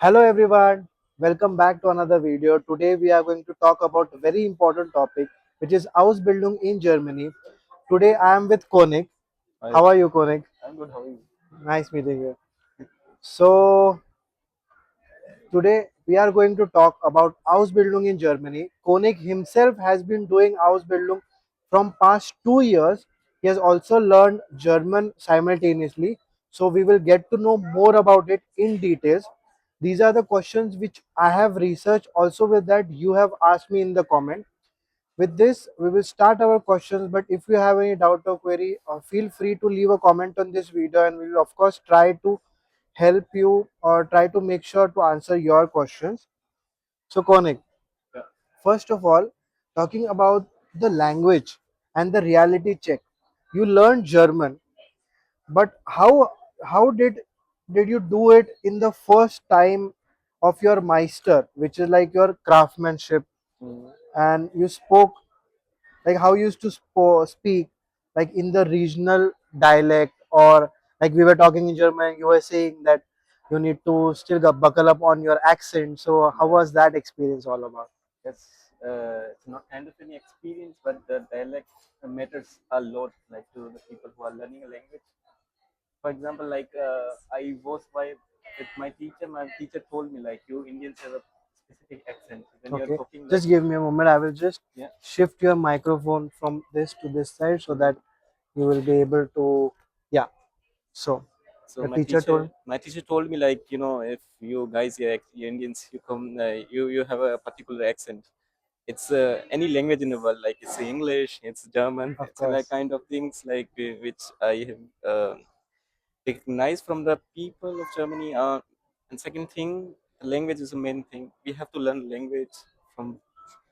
Hello everyone, welcome back to another video. Today we are going to talk about a very important topic which is Ausbildung in Germany. Today I am with Konik. Hi, How are you, Konik? I'm good. How are you? Nice meeting you. So today we are going to talk about Ausbildung in Germany. Konik himself has been doing Ausbildung from past 2 years. He has also learned German simultaneously. So we will get to know more about it in details. These are the questions which I have researched. Also with that, you have asked me in the comment. With this, we will start our questions. But if you have any doubt or query, feel free to leave a comment on this video, and we will of course try to help you or try to make sure to answer your questions. So, Konik, Yeah. first of all, talking about the language and the reality check. You learned German, but how did you do it in the first time of your Meister, which is like your craftsmanship, Mm. and you spoke like how you used to speak like in the regional dialect, or like we were talking in German, you were saying that you need to still buckle up on your accent. So how Yeah. was that experience all about? It's not kind of any experience, but the dialect matters a lot, like to the people who are learning a language. For example, I was with my teacher. My teacher told me like you Indians have a specific accent when you're Okay, talking like just give me a moment. I will just yeah. shift your microphone from this to this side so Mhm. that you will be able to, yeah. So So your teacher told. my teacher told me like if you guys you Indians you come you have a particular accent. It's any language in the world, like it's English, it's German, Of it's like course. kind of things like which I have recognized from the people of Germany. And second thing, language is the main thing. We have to learn language from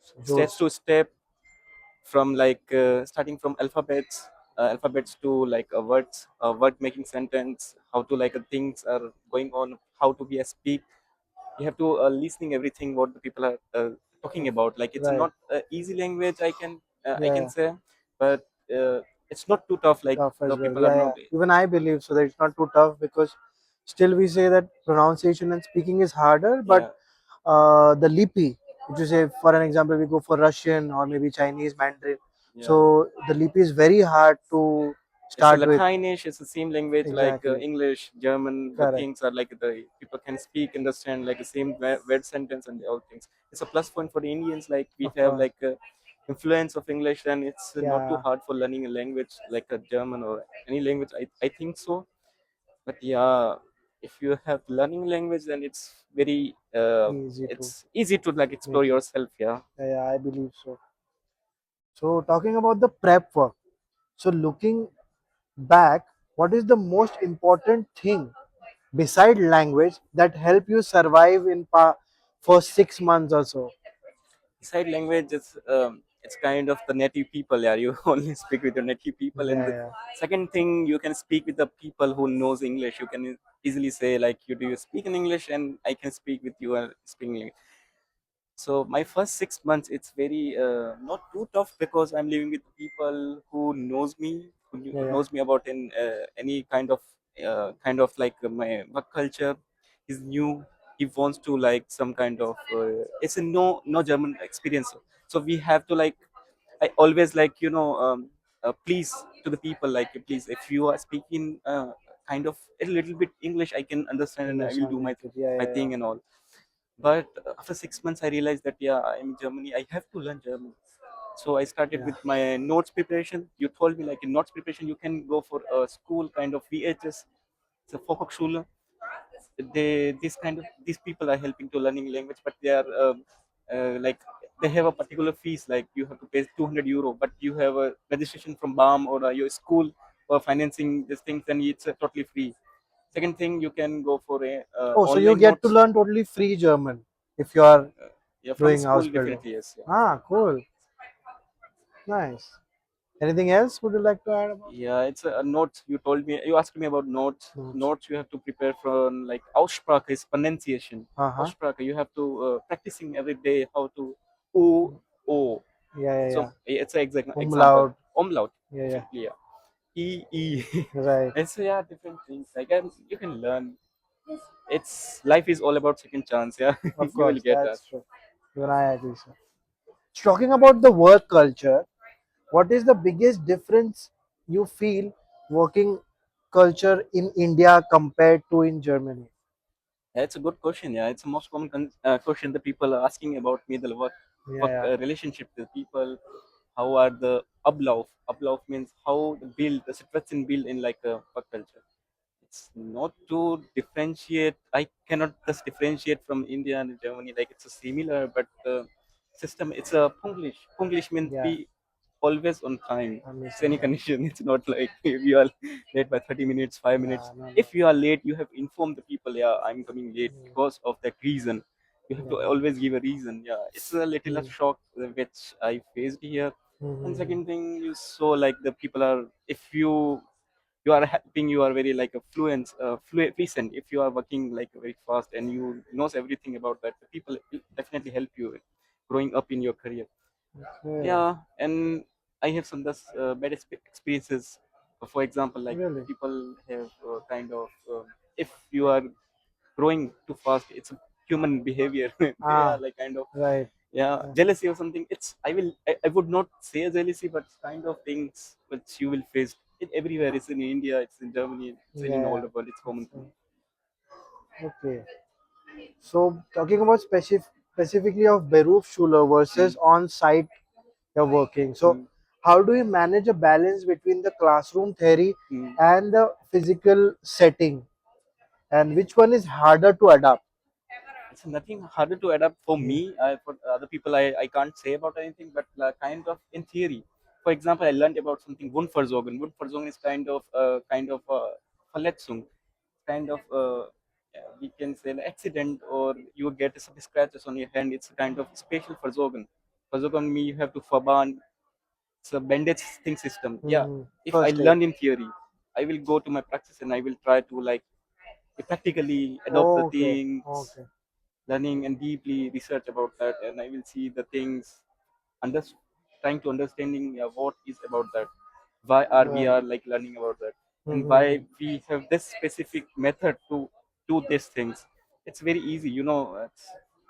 steps Roots. to step, from starting from alphabets to like a word making sentence, how to things are going on, how to be a speak. You have to listening everything what the people are talking about. Like it's Right. not easy language, I Yeah, can yeah. say, but it's not too tough, like Tough as the well. people are Yeah, yeah. not. Even I believe so that it's not too tough, because still we say that pronunciation and speaking is harder, but Yeah, the lipi, which you say, for an example, we go for Russian or maybe Chinese Mandarin. yeah. So the lipi is very hard to It's a start with. Latinish. It's the same language like Exactly. English, German. The Correct. things are like the people can speak, understand like the same word sentence and all things. It's a plus point for the Indians. Like we Of have course. like influence of English, and it's not too Yeah. hard for learning a language like a German or any language. I think so. But yeah, if you have learning language, then Easy to it's easy to like explore make it. yourself. Yeah. Yeah, yeah, I believe so. So talking about the prep work. So looking back, what is the most important thing beside language that help you survive in for 6 months or so? Beside language, it's kind of the native people. Yeah, you only speak with your native people, and Yeah, the yeah. second thing, you can speak with the people who knows English. You can easily say like, "You do you speak in English?" and I can speak with you and speak English. So my first 6 months, it's very not too tough because I'm living with people who knows me, Yeah, yeah. knows me about in any kind of like my work culture. He's new. He wants to like some kind of it's a no German experience. So we have to like I always like please to the people, like please if you are speaking kind of a little bit English, I can understand and I will Understand, do make it. Yeah, my yeah, yeah. thing and all. But after 6 months, I realized that yeah, I'm in Germany. I have to learn German. So I started Yeah. with my notes preparation. You told me like in notes preparation, you can go for a school kind of VHS. It's a Volksschule. These people are helping to learning language, but they are like they have a particular fees. Like you have to pay 200 euro, but you have a registration from BAM or your school for financing these things, then it's totally free. Second thing, you can go for a Oh, so you online get to notes. learn totally free German if you are Uh, yeah, from doing school, Ausbildung. definitely, yes. Yeah. Ah, cool. Nice. Anything else would you like to add about Yeah, it's a note. You told me, you asked me about notes. notes? Notes you have to prepare from like Aussprache is pronunciation. Uh-huh. Aussprache, you have to practicing every day how to o o. Yeah, yeah, So yeah. it's an exact example. Umlaut. Umlaut, Yeah, yeah. definitely, yeah. E. Right. It's yeah different things. Like you can learn. It's life is all about second chance. Yeah, Of you will course, get that. that's true. Even I agree, sir. Talking about the work culture, what is the biggest difference you feel working culture in India compared to in Germany? Yeah, it's a good question. Yeah, it's the most common question that people are asking about me. The work Yeah, relationship with people. How are the Ablauf? Ablauf means how the build, the situation build in like a work culture. It's not to differentiate. I cannot just differentiate from India and Germany. Like it's a similar, but system. It's a Punglish. Punglish means yeah, be always on time. I miss It's it. any Yeah, condition. It's not like if you are late by 30 minutes, 5 minutes. yeah, no, no. If you are late, you have informed the people. Yeah, I'm coming late Mm, because of that reason. You have yeah, to always give a reason. Yeah, it's a little a mm, shock which I faced here. And mm, second thing, you saw like the people are if you are helping, you are very like a fluent if you are working like very fast and you knows everything about that, the people will definitely help you growing up in your career. yeah, Yeah, and I have some thus bad experiences. For example, like really. people have kind of if you are growing too fast, it's a human behavior. They are Ah, like kind of right. yeah Yeah, jealousy or something. It's I would not say jealousy, but it's kind of things which you will face it everywhere. It's in India, it's in Germany, it's in all yeah. the world. It's common thing. So, okay. So talking about specifically of Berufsschule versus Mm, on-site you're working. So mm, how do you manage a balance between the classroom theory mm. and the physical setting? And which one is harder to adapt? It's nothing harder to adapt for Mm, me. For other people, I can't say about anything, but kind of in theory. For example, I learned about something Wundversorgung. Wundversorgung is kind of Verletzung, kind of we can say an accident, or you get some scratches on your hand. It's a kind of special Versorgung. Versorgung me you have to Verband. It's a bandage thing system. Yeah, mm, if I first aid. learn in theory, I will go to my practice and I will try to like practically adopt the Okay, things, okay. learning and deeply research about that, and I will see the things, under, trying to understanding what is about that, why are we Right. are like learning about that, and Mm-hmm. why we have this specific method to do these things. It's very easy, it's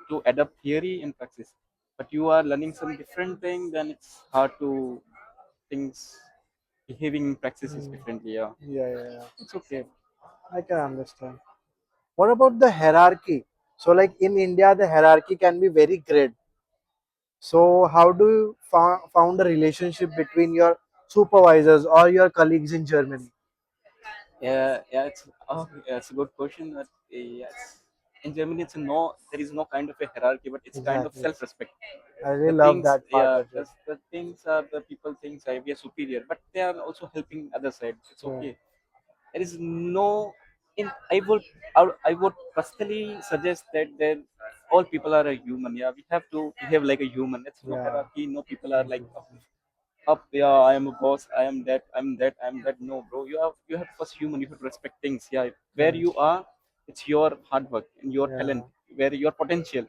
to adapt theory and praxis, but you are learning some different thing, then it's hard to things behaving in praxis is Mm. differently. Yeah, Yeah, yeah, yeah. it's okay. I can understand. What about the hierarchy? So, like in India, the hierarchy can be very great. So, how do you found a relationship between your supervisors or your colleagues in Germany? Yeah, yeah, it's a good question. But yes, in Germany, there is no kind of a hierarchy, but it's kind of Exactly. self-respect. I really The love things, that part yeah, as well. the things are the people thinks we are superior, but they are also helping other side. It's Yeah. okay. There is no in. I would personally suggest that all people are a human. Yeah, we have to behave like a human. It's no Yeah. hierarchy. No people are like up, yeah, I am a boss, I am that. No, bro, you have first human, you have to respect things. Yeah, where Correct. you are, it's your hard work and your Yeah. talent, where your potential,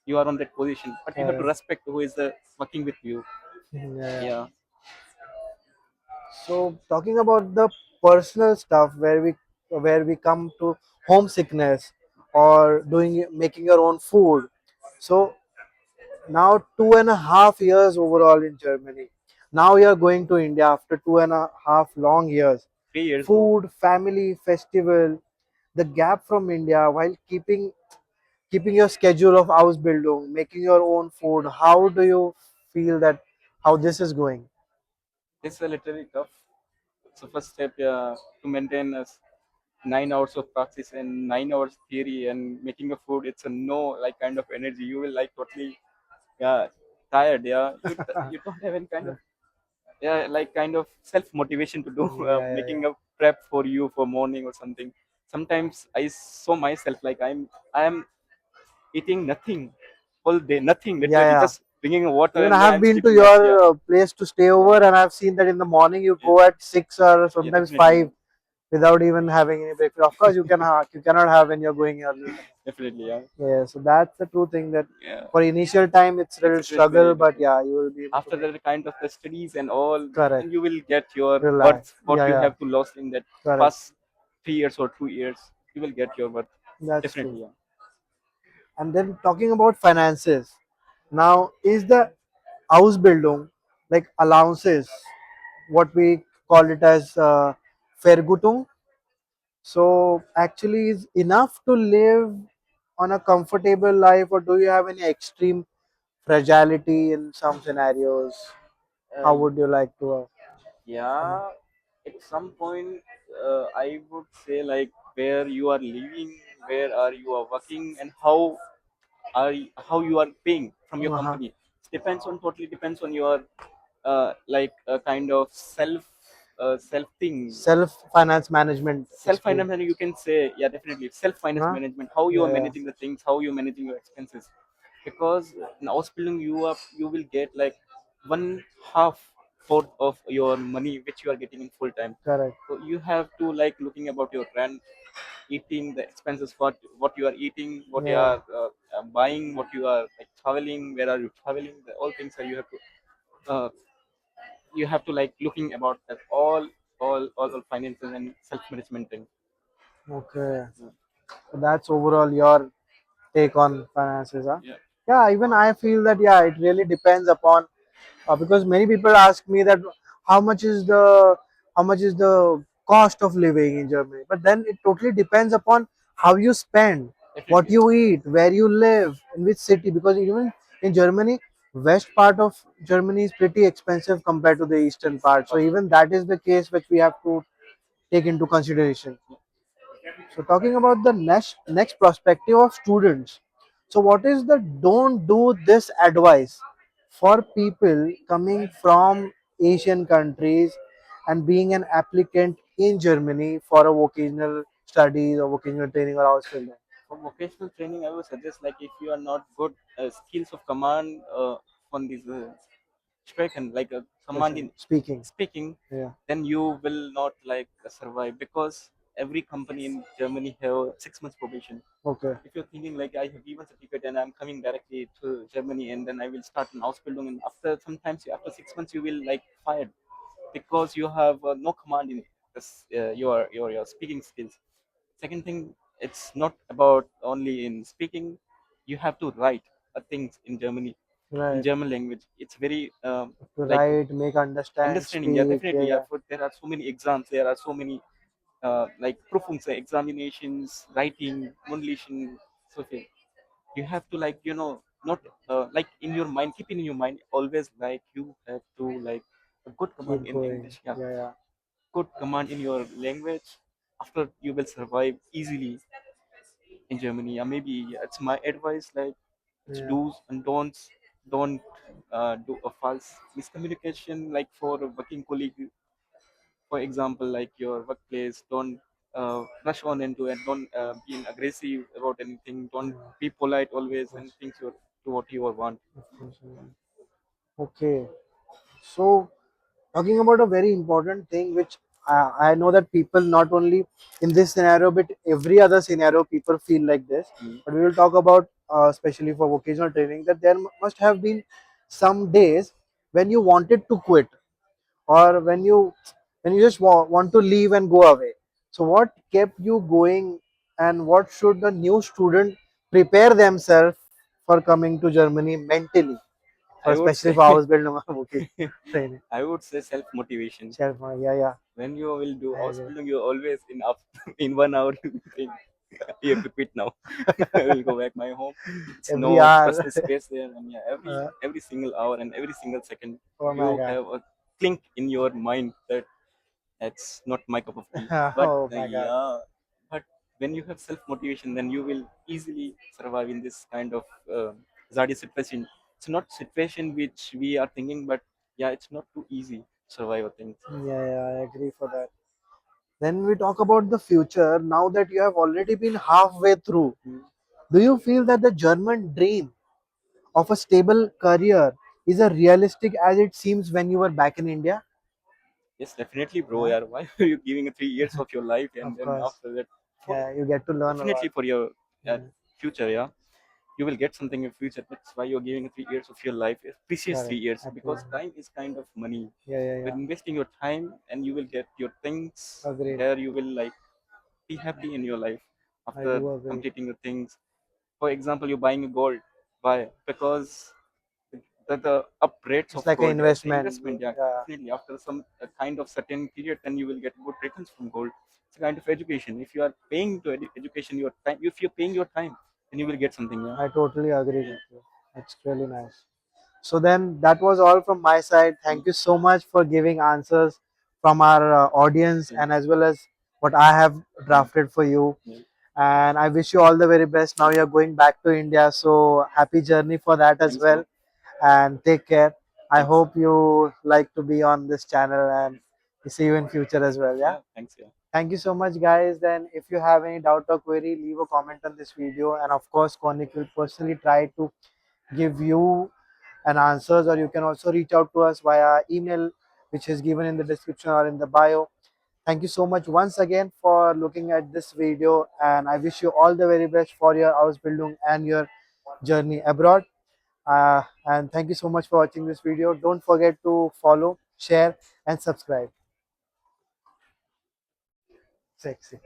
you are on that position, but you have to Correct. respect who is working with you. Yeah. Yeah. So talking about the personal stuff where we come to homesickness or doing making your own food. So now 2.5 years overall in Germany. Now you're going to India after 2.5 long years. 3 years, bro. Food, family, festival, the gap from India while keeping your schedule of Ausbildung, making your own food. How do you feel that how this is going? This is a literally tough. So first step, yeah, to maintain 9 hours of practice and 9 hours theory and making a food, it's a no like kind of energy, you will like totally, yeah, tired. Yeah, you don't have any kind of, yeah, like kind of self motivation to do Yeah, yeah, making yeah. a prep for you for morning or something. Sometimes I saw myself like I am eating nothing all day, nothing, Yeah, literally yeah. just drinking water, Even I and then have I'm been to sleeping. That's, yeah, your place to stay over, yeah, and I've seen that in the morning you yeah, go at 6 or yeah, sometimes definitely, 5 yeah, without even having any breakfast. Of course, you cannot have when you're going early in the morning. definitely, yeah, Yeah, so that's the true thing that yeah. for initial time it's a little It's very struggle, but different. yeah, you will be able to After make that kind of the studies and all, correct. and you will get your Rely. worth, what Yeah, you yeah, have to lost in that correct. past 3 years or 2 years. You will get your worth. That's true. Definitely, yeah. And then talking about finances, now is the Ausbildung like allowances, what we call it as Vergütung. So actually, is enough to live on a comfortable life, or do you have any extreme fragility in some scenarios? How Uh, would you like to? yeah, at some point, I would say like where you are living, where are you are working, and how you are paying from your Uh-huh. company. It depends on totally depends on your like a kind of self thing. Self finance management Self finance, experience. and you can say, yeah, definitely self finance Huh? management. How you are Yeah, managing the things, how you're managing your expenses, because in Ausbildung you will get like one half fourth of your money which you are getting in full time. correct. So you have to like looking about your rent, eating, the expenses, what you are eating, what you Yeah, are buying, what you are like traveling, where are you traveling, all things are you have to like looking about that all finances and self management thing. okay. So that's overall your take on finances, huh? Yeah, Yeah, even I feel that yeah, it really depends upon because many people ask me that how much is the how much is the cost of living in Germany, but then it totally depends upon how you spend, what definitely. you eat, where you live, in which city. Because even in Germany, west part of Germany is pretty expensive compared to the eastern part. So Of even that is the case which we have to take into consideration. So talking about the next perspective of students. So what is the don't do this advice for people coming from Asian countries and being an applicant in Germany for a vocational studies or vocational training or Ausbildung? for vocational training, I would suggest like if you are not good skills of command on this sprechen, like command Question in speaking. speaking, Yeah. then you will not like survive, because every company in Germany have 6 months probation. Okay. If you're thinking like I have given certificate and I'm coming directly to Germany and then I will start an Ausbildung, and after sometimes after 6 months you will like fired because you have no command in this, your speaking skills. Second thing, it's not about only in speaking. You have to write things in Germany, in Right. German language. It's very To like write, make understand, understanding. Yeah, speak. Yeah, definitely. Yeah, yeah. for, there are so many exams. There are so many like Prüfungs, examinations, writing, Mundlichen, so forth. You have to like not like in your mind, keep in your mind always like you have to like a good command Keep in going. English. Yeah, Yeah, yeah. good command in your language. After you will survive easily in Germany. Maybe it's my advice, like it's Yeah. do's and don'ts. Don't do a false miscommunication, like for a working colleague, for example, like your workplace. Don't rush on into it. Don't be aggressive about anything. Don't Yeah. be polite Of always and course. think you do what you want. Of course. Yeah. Okay. So, talking about a very important thing, which I know that people not only in this scenario, but every other scenario, people feel like this. Mm. But we will talk about, especially for vocational training, that there must have been some days when you wanted to quit, or when you just want to leave and go away. So, what kept you going, and what should the new student prepare themselves for coming to Germany mentally, for I would especially say, for Ausbildung vocational training? I would say self motivation. Self, yeah, yeah, When you will do I agree. Ausbildung, you're always in up in 1 hour. You think you have to quit now. I will go back my home. It's Every no hour. personal space there, and yeah, uh, every single hour and every single second, oh my you god. have a clink in your mind that that's not my cup of tea. But Oh my god. yeah, but when you have self motivation, then you will easily survive in this kind of Zadi situation. It's not situation which we are thinking, but yeah, it's not too easy to survive a thing. Yeah, yeah, I agree for that. Then we talk about the future. Now that you have already been halfway through, Mm. do you feel that the German dream of a stable career is as realistic as it seems when you were back in India? Yes, definitely, bro. Yeah, Yeah, why are you giving 3 years of your life and of then course. after that, for Yeah, you get to learn a lot. definitely for your uh, Yeah, future, yeah, you will get something in future. That's why you're giving 3 years of your life, precious three correct. years, because Absolutely. time is kind of money. Yeah, yeah, You're yeah. investing your time, and you will get your things Agreed. there. You will like be happy in your life. I after do agree. completing your things. For example, you're buying a gold. Why? Because the up rates It's of like an gold, yeah, it's an investment. investment. Yeah, Yeah, definitely. After some kind of certain period, then you will get good returns from gold. It's a kind of education. If you are paying to education your time, if you're paying your time, then you will get something. Yeah. I totally agree Yeah. with you. It's really nice. So then that was all from my side. Mm. Thank you so much for giving answers from our audience Yeah. and as well as what I have Mm. drafted for you. Yeah. And I wish you all the very best. Now you're going back to India, so happy journey for that as Thanks, bro. well. And take care. I Thanks. hope you like to be on this channel and see you in future as well. Yeah. Yeah. Thanks. Yeah. Thank you so much, guys. Then, if you have any doubt or query, leave a comment on this video. And of course, Konik will personally try to give you an answers, or you can also reach out to us via email, which is given in the description or in the bio. Thank you so much once again for looking at this video, and I wish you all the very best for your Ausbildung and your journey abroad. And thank you so much for watching this video. Don't forget to follow, share, and subscribe. Sexy.